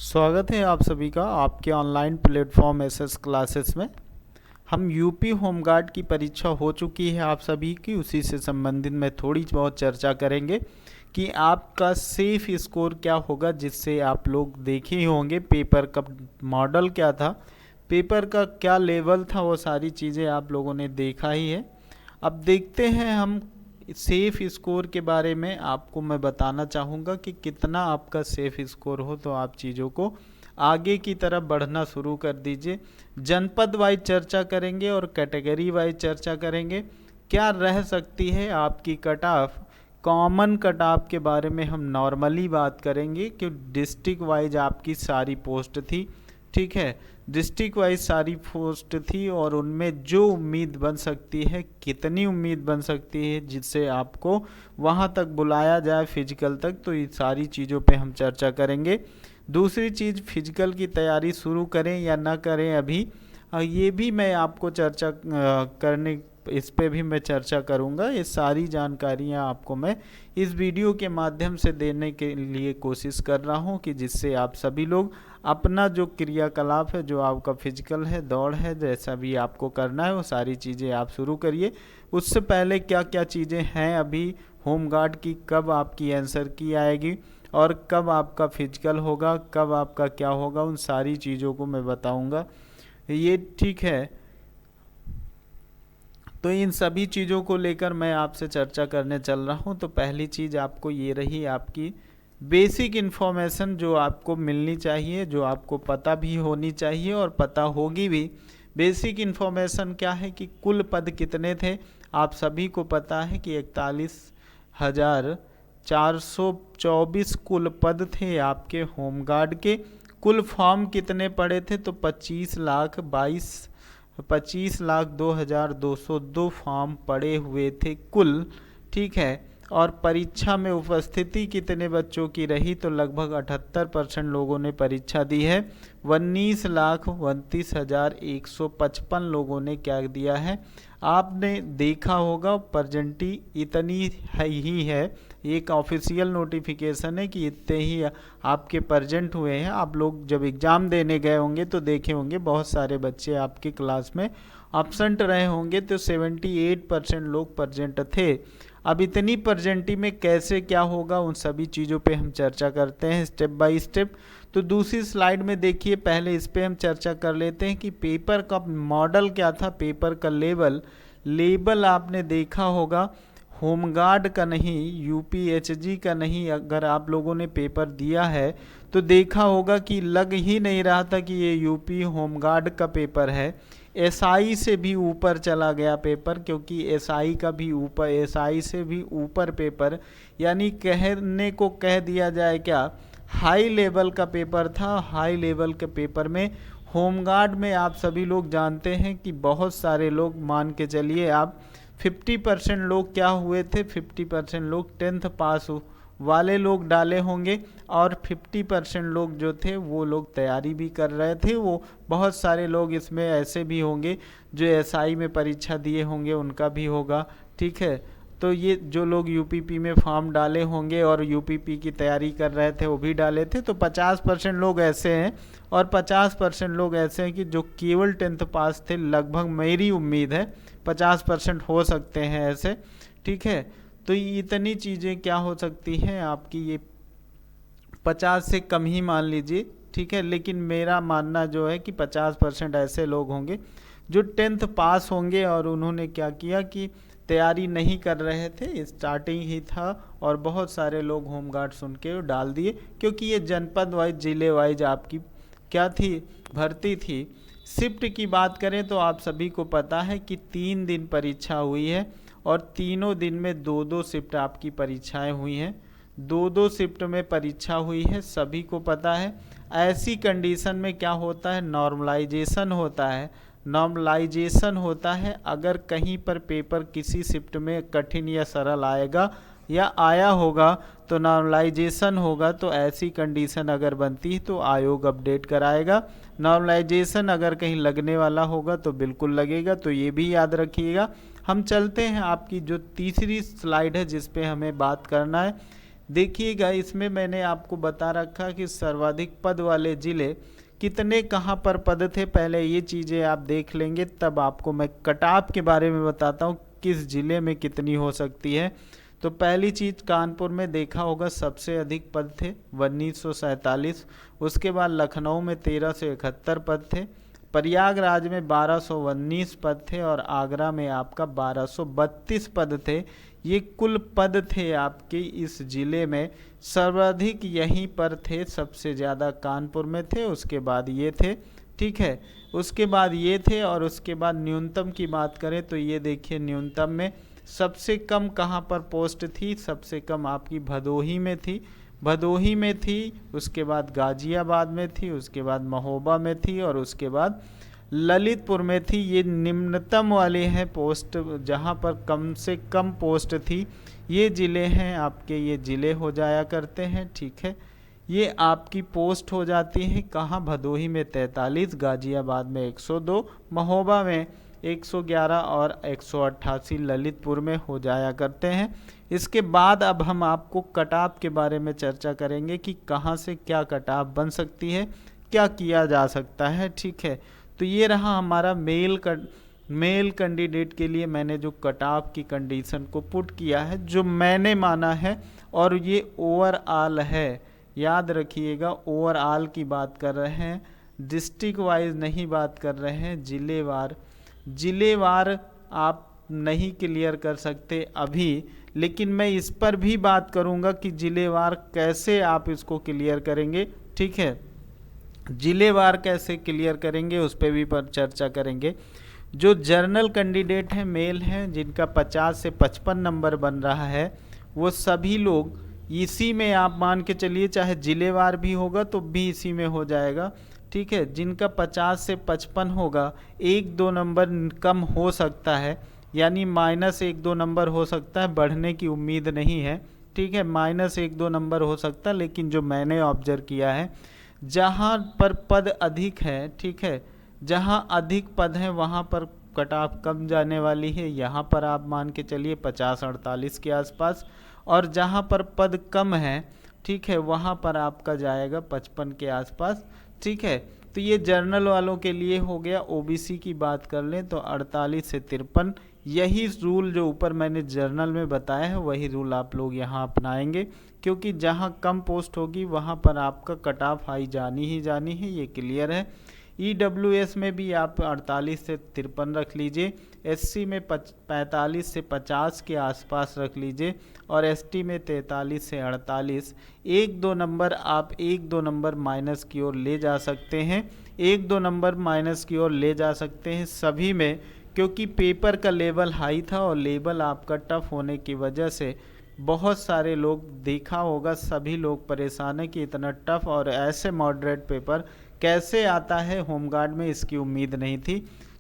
स्वागत है आप सभी का आपके ऑनलाइन प्लेटफॉर्म एसएस क्लासेस में। हम यूपी होमगार्ड की परीक्षा हो चुकी है आप सभी की, उसी से संबंधित में थोड़ी बहुत चर्चा करेंगे कि आपका सेफ स्कोर क्या होगा, जिससे आप लोग देखे ही होंगे पेपर का मॉडल क्या था, पेपर का क्या लेवल था, वो सारी चीज़ें आप लोगों ने देखा ही है। अब देखते हैं हम सेफ स्कोर के बारे में। आपको मैं बताना चाहूँगा कि कितना आपका सेफ स्कोर हो तो आप चीज़ों को आगे की तरफ बढ़ना शुरू कर दीजिए। जनपद वाइज चर्चा करेंगे और कैटेगरी वाइज चर्चा करेंगे। क्या रह सकती है आपकी cut off, common cut off के बारे में हम नॉर्मली बात करेंगे कि डिस्ट्रिक्ट वाइज आपकी सारी पोस्ट थी, ठीक है, डिस्ट्रिक्ट वाइज सारी पोस्ट थी और उनमें जो उम्मीद बन सकती है, कितनी उम्मीद बन सकती है जिससे आपको वहाँ तक बुलाया जाए फिजिकल तक, तो ये सारी चीज़ों पे हम चर्चा करेंगे। दूसरी चीज़, फिजिकल की तैयारी शुरू करें या ना करें अभी, ये भी मैं आपको चर्चा करने, इस पे भी मैं चर्चा करूंगा। ये सारी जानकारियां आपको मैं इस वीडियो के माध्यम से देने के लिए कोशिश कर रहा हूं कि जिससे आप सभी लोग अपना जो क्रियाकलाप है, जो आपका फिजिकल है, दौड़ है, जैसा भी आपको करना है वो सारी चीज़ें आप शुरू करिए। उससे पहले क्या क्या चीज़ें हैं अभी होमगार्ड की, कब आपकी आंसर की आएगी और कब आपका फिजिकल होगा, कब आपका क्या होगा, उन सारी चीज़ों को मैं बताऊँगा, ये ठीक है। तो इन सभी चीज़ों को लेकर मैं आपसे चर्चा करने चल रहा हूं। तो पहली चीज़ आपको ये रही, आपकी बेसिक इन्फॉर्मेशन जो आपको मिलनी चाहिए, जो आपको पता भी होनी चाहिए और पता होगी भी। बेसिक इन्फॉर्मेशन क्या है कि कुल पद कितने थे। आप सभी को पता है कि 41,424 कुल पद थे आपके होमगार्ड के। कुल फॉर्म कितने पड़े थे, तो 25,02,202 फॉर्म पड़े हुए थे कुल, ठीक है। और परीक्षा में उपस्थिति कितने बच्चों की रही, तो लगभग 78% लोगों ने परीक्षा दी है। 19,29,155 लोगों ने क्या दिया है, आपने देखा होगा परसेंटी इतनी ही है। एक ऑफिशियल नोटिफिकेशन है कि इतने ही आपके प्रेजेंट हुए हैं। आप लोग जब एग्ज़ाम देने गए होंगे तो देखे होंगे बहुत सारे बच्चे आपके क्लास में एब्सेंट रहे होंगे, तो 78% लोग प्रेजेंट थे। अब इतनी प्रेजेंटी में कैसे क्या होगा, उन सभी चीज़ों पे हम चर्चा करते हैं स्टेप बाय स्टेप। तो दूसरी स्लाइड में देखिए, पहले इस पे हम चर्चा कर लेते हैं कि पेपर का मॉडल क्या था, पेपर का लेबल आपने देखा होगा, होमगार्ड का नहीं, यूपीएचजी का नहीं। अगर आप लोगों ने पेपर दिया है तो देखा होगा कि लग ही नहीं रहा था कि ये यूपी होमगार्ड का पेपर है। एसआई से भी ऊपर चला गया पेपर, क्योंकि एसआई का भी ऊपर, एसआई से भी ऊपर पेपर, यानी कहने को कह दिया जाए क्या, हाई लेवल का पेपर था। हाई लेवल के पेपर में होमगार्ड में आप सभी लोग जानते हैं कि बहुत सारे लोग, मान के चलिए आप 50% लोग क्या हुए थे, 50% लोग 10th पास वाले लोग डाले होंगे और 50% लोग जो थे वो लोग तैयारी भी कर रहे थे। वो बहुत सारे लोग इसमें ऐसे भी होंगे जो एसआई में परीक्षा दिए होंगे, उनका भी होगा, ठीक है। तो ये जो लोग यूपीपी में फॉर्म डाले होंगे और यूपीपी की तैयारी कर रहे थे वो भी डाले थे। तो 50% लोग ऐसे हैं और 50% लोग ऐसे हैं कि जो केवल 10th पास थे। लगभग मेरी उम्मीद है 50% हो सकते हैं ऐसे, ठीक है। तो इतनी चीज़ें क्या हो सकती हैं आपकी, ये 50 से कम ही मान लीजिए, ठीक है। लेकिन मेरा मानना जो है कि 50% ऐसे लोग होंगे जो 10th पास होंगे और उन्होंने क्या किया कि तैयारी नहीं कर रहे थे, स्टार्टिंग ही था और बहुत सारे लोग होमगार्ड सुन के डाल दिए, क्योंकि ये जनपद वाइज, जिले वाइज आपकी क्या थी, भर्ती थी। शिफ्ट की बात करें तो आप सभी को पता है कि 3 दिन परीक्षा हुई है और तीनों दिन में 2-2 शिफ्ट आपकी परीक्षाएं हुई हैं। 2-2 शिफ्ट में परीक्षा हुई है, सभी को पता है। ऐसी कंडीशन में क्या होता है, नॉर्मलाइजेशन होता है। नॉर्मलाइजेशन होता है अगर कहीं पर पेपर किसी शिफ्ट में कठिन या सरल आएगा या आया होगा तो नॉर्मलाइजेशन होगा। तो ऐसी कंडीशन अगर बनती है तो आयोग अपडेट कराएगा। नॉर्मलाइजेशन अगर कहीं लगने वाला होगा तो बिल्कुल लगेगा, तो ये भी याद रखिएगा। हम चलते हैं आपकी जो तीसरी स्लाइड है जिस पे हमें बात करना है, देखिएगा इसमें मैंने आपको बता रखा कि सर्वाधिक पद वाले जिले कितने कहाँ पर पद थे, पहले ये चीज़ें आप देख लेंगे, तब आपको मैं कटाव के बारे में बताता हूँ किस जिले में कितनी हो सकती है। तो पहली चीज़ कानपुर में देखा होगा सबसे अधिक पद थे 1947, उसके बाद लखनऊ में 1371 पद थे, प्रयागराज में 1219 पद थे और आगरा में आपका 1232 पद थे। ये कुल पद थे आपके इस ज़िले में, सर्वाधिक यहीं पर थे, सबसे ज़्यादा कानपुर में थे, उसके बाद ये थे, ठीक है, उसके बाद ये थे और उसके बाद न्यूनतम की बात करें तो ये देखिए न्यूनतम में सबसे कम कहाँ पर पोस्ट थी, सबसे कम आपकी भदोही में थी, भदोही में थी, उसके बाद गाजियाबाद में थी, उसके बाद महोबा में थी और उसके बाद ललितपुर में थी। ये निम्नतम वाले हैं पोस्ट, जहाँ पर कम से कम पोस्ट थी, ये ज़िले हैं आपके, ये ज़िले हो जाया करते हैं, ठीक है। ये आपकी पोस्ट हो जाती है कहाँ, भदोही में 43, गाजियाबाद में 102, महोबा में 111 और 188 ललितपुर में हो जाया करते हैं। इसके बाद अब हम आपको कटाव के बारे में चर्चा करेंगे कि कहाँ से क्या कटाव बन सकती है, क्या किया जा सकता है, ठीक है। तो ये रहा हमारा मेल कैंडिडेट के लिए मैंने जो कटाव की कंडीशन को पुट किया है, जो मैंने माना है, और ये ओवरऑल है, याद रखिएगा ओवरऑल की बात कर रहे हैं, डिस्ट्रिक्ट वाइज नहीं बात कर रहे हैं, जिलेवार आप नहीं क्लियर कर सकते अभी, लेकिन मैं इस पर भी बात करूंगा कि जिलेवार कैसे आप इसको क्लियर करेंगे, ठीक है, जिलेवार कैसे क्लियर करेंगे उस पर भी पर चर्चा करेंगे। जो जर्नल कैंडिडेट हैं, मेल हैं, जिनका 50 से 55 नंबर बन रहा है, वो सभी लोग इसी में आप मान के चलिए, चाहे जिलेवार भी होगा तो भी इसी में हो जाएगा, ठीक है। जिनका 50 से 55 होगा, 1-2 नंबर कम हो सकता है, यानी -1-2 नंबर हो सकता है, बढ़ने की उम्मीद नहीं है, ठीक है, -1-2 नंबर हो सकता है। लेकिन जो मैंने ऑब्जर्व किया है, जहाँ पर पद अधिक है, ठीक है, जहाँ अधिक पद हैं वहाँ पर कटाव कम जाने वाली है, यहाँ पर आप मान के चलिए 50-48 के आसपास, और जहाँ पर पद कम है, ठीक है, वहाँ पर आपका जाएगा 55 के आसपास, ठीक है। तो ये जर्नल वालों के लिए हो गया। ओबीसी की बात कर लें तो 48 से 53, यही रूल जो ऊपर मैंने जर्नल में बताया है वही रूल आप लोग यहाँ अपनाएंगे, क्योंकि जहाँ कम पोस्ट होगी वहाँ पर आपका कट ऑफ हाई जानी ही जानी है, ये क्लियर है। ईडब्ल्यूएस में भी आप 48 से 53 रख लीजिए, एससी में 45 से 50 के आसपास रख लीजिए, और एसटी में 43 से 48। 1-2 नंबर आप 1-2 नंबर माइनस की ओर ले जा सकते हैं, 1-2 नंबर माइनस की ओर ले जा सकते हैं सभी में, क्योंकि पेपर का लेवल हाई था और लेवल आपका टफ होने की वजह से बहुत सारे लोग, देखा होगा सभी लोग परेशान है कि इतना टफ और ऐसे मॉडरेट पेपर कैसे आता है, होमगार्ड में इसकी उम्मीद नहीं थी।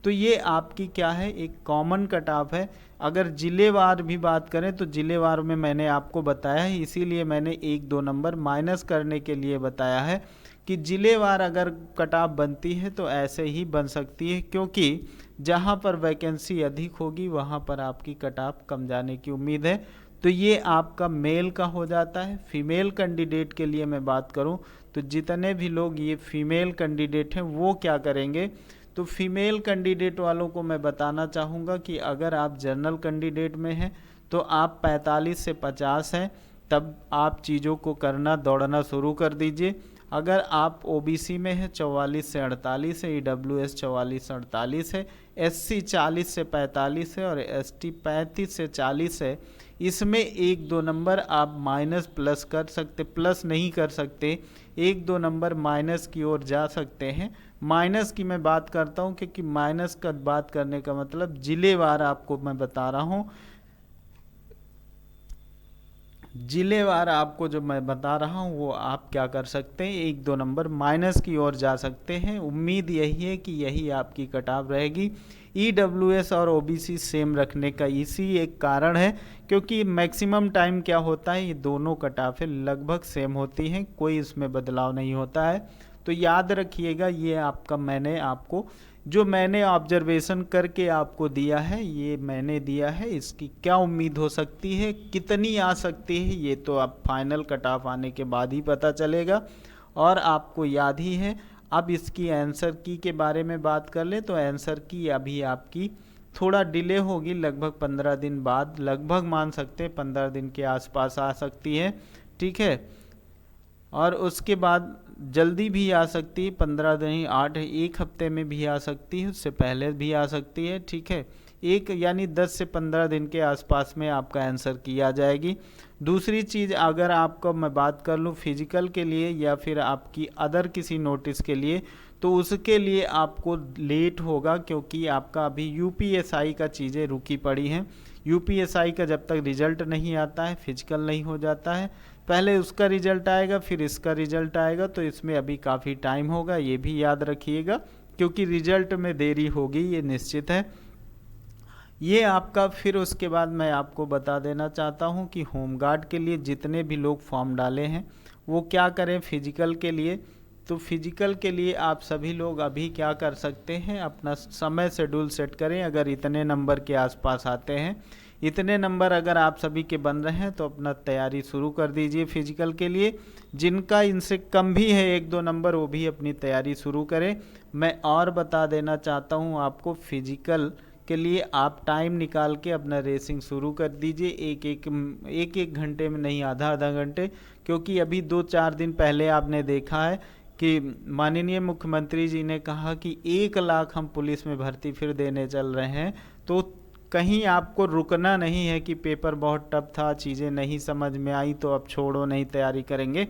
तो ये आपकी क्या है, एक कॉमन कट ऑफ है। अगर जिलेवार भी बात करें तो जिलेवार में मैंने आपको बताया है, इसीलिए मैंने 1-2 नंबर माइनस करने के लिए बताया है कि जिलेवार अगर कट ऑफ बनती है तो ऐसे ही बन सकती है, क्योंकि जहाँ पर वैकेंसी अधिक होगी वहाँ पर आपकी कट ऑफ कम जाने की उम्मीद है। तो ये आपका मेल का हो जाता है। फीमेल कैंडिडेट के लिए मैं बात करूं तो जितने भी लोग ये फीमेल कैंडिडेट हैं वो क्या करेंगे, तो फीमेल कैंडिडेट वालों को मैं बताना चाहूँगा कि अगर आप जनरल कैंडिडेट में हैं तो आप 45 से 50 हैं, तब आप चीज़ों को करना, दौड़ना शुरू कर दीजिए। अगर आप ओबीसी में हैं 44 से 48 है, ईडब्ल्यूएस 44 से 48 है, एससी 40 से 45 है और एसटी 35 से 40 है। इसमें 1-2 नंबर आप माइनस प्लस कर सकते, प्लस नहीं कर सकते, 1-2 नंबर माइनस की ओर जा सकते हैं। माइनस की मैं बात करता हूं क्योंकि माइनस का बात करने का मतलब जिलेवार आपको मैं बता रहा हूं, जिलेवार आपको जो मैं बता रहा हूं वो आप क्या कर सकते हैं, 1-2 नंबर माइनस की ओर जा सकते हैं। उम्मीद यही है कि यही आपकी कटाव रहेगी। ईडब्ल्यूएस और ओबीसी सेम रखने का इसी एक कारण है, क्योंकि मैक्सिमम टाइम क्या होता है, ये दोनों कटाफे लगभग सेम होती हैं, कोई इसमें बदलाव नहीं होता है। तो याद रखिएगा, ये आपका मैंने आपको जो मैंने ऑब्जर्वेशन करके आपको दिया है ये मैंने दिया है, इसकी क्या उम्मीद हो सकती है, कितनी आ सकती है, ये तो आप फाइनल कट ऑफ आने के बाद ही पता चलेगा। और आपको याद ही है। अब इसकी आंसर की के बारे में बात कर ले तो आंसर की अभी आपकी थोड़ा डिले होगी, लगभग 15 दिन बाद, लगभग मान सकते हैं 15 दिन के आसपास आ सकती है। ठीक है, और उसके बाद जल्दी भी आ सकती है, 15 दिन 8 एक हफ्ते में भी आ सकती है, उससे पहले भी आ सकती है। ठीक है, एक यानी 10 से 15 दिन के आसपास में आपका आंसर की आ जाएगी। दूसरी चीज़, अगर आपको मैं बात कर लूँ फिजिकल के लिए या फिर आपकी अदर किसी नोटिस के लिए, तो उसके लिए आपको लेट होगा, क्योंकि आपका अभी यूपीएसआई का चीज़ें रुकी पड़ी हैं। यूपीएसआई का जब तक रिजल्ट नहीं आता है, फिजिकल नहीं हो जाता है, पहले उसका रिजल्ट आएगा फिर इसका रिजल्ट आएगा, तो इसमें अभी काफ़ी टाइम होगा, ये भी याद रखिएगा, क्योंकि रिजल्ट में देरी होगी, ये निश्चित है। ये आपका फिर उसके बाद मैं आपको बता देना चाहता हूँ कि होमगार्ड के लिए जितने भी लोग फॉर्म डाले हैं वो क्या करें फिजिकल के लिए। तो फिजिकल के लिए आप सभी लोग अभी क्या कर सकते हैं, अपना समय शेड्यूल सेट करें। अगर इतने नंबर के आसपास आते हैं, इतने नंबर अगर आप सभी के बन रहे हैं, तो अपना तैयारी शुरू कर दीजिए फिजिकल के लिए। जिनका इनसे कम भी है 1-2 नंबर, वो भी अपनी तैयारी शुरू करें। मैं और बता देना चाहता हूँ आपको, फिजिकल के लिए आप टाइम निकाल के अपना रेसिंग शुरू कर दीजिए, एक एक घंटे में नहीं, आधा आधा घंटे, क्योंकि अभी 2-4 दिन पहले आपने देखा है कि माननीय मुख्यमंत्री जी ने कहा कि 1 लाख हम पुलिस में भर्ती फिर देने चल रहे हैं। तो कहीं आपको रुकना नहीं है कि पेपर बहुत टफ था, चीज़ें नहीं समझ में आई तो अब छोड़ो, नहीं तैयारी करेंगे,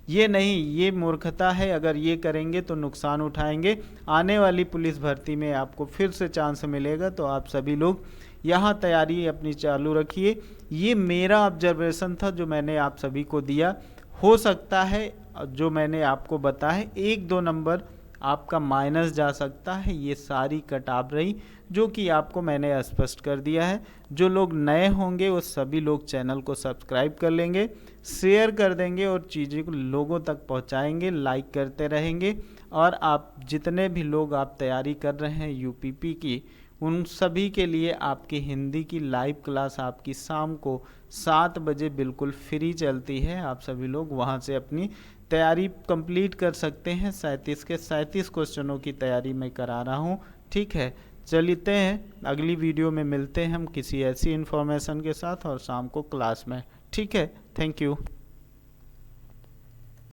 ये नहीं, ये मूर्खता है। अगर ये करेंगे तो नुकसान उठाएंगे। आने वाली पुलिस भर्ती में आपको फिर से चांस मिलेगा, तो आप सभी लोग यहाँ तैयारी अपनी चालू रखिए। ये मेरा ऑब्जर्वेशन था जो मैंने आप सभी को दिया। हो सकता है जो मैंने आपको बताया 1-2 नंबर आपका माइनस जा सकता है, ये सारी कटाव रही जो कि आपको मैंने स्पष्ट कर दिया है। जो लोग नए होंगे वो सभी लोग चैनल को सब्सक्राइब कर लेंगे, शेयर कर देंगे और चीज़ों को लोगों तक पहुंचाएंगे, लाइक करते रहेंगे। और आप जितने भी लोग आप तैयारी कर रहे हैं यूपीपी की, उन सभी के लिए आपकी हिंदी की लाइव क्लास आपकी शाम को 7 बजे बिल्कुल फ्री चलती है। आप सभी लोग वहां से अपनी तैयारी कंप्लीट कर सकते हैं। 37 के 37 क्वेश्चनों की तैयारी मैं करा रहा हूँ। ठीक है, चलते हैं, अगली वीडियो में मिलते हैं हम किसी ऐसी इन्फॉर्मेशन के साथ और शाम को क्लास में। ठीक है, थैंक यू।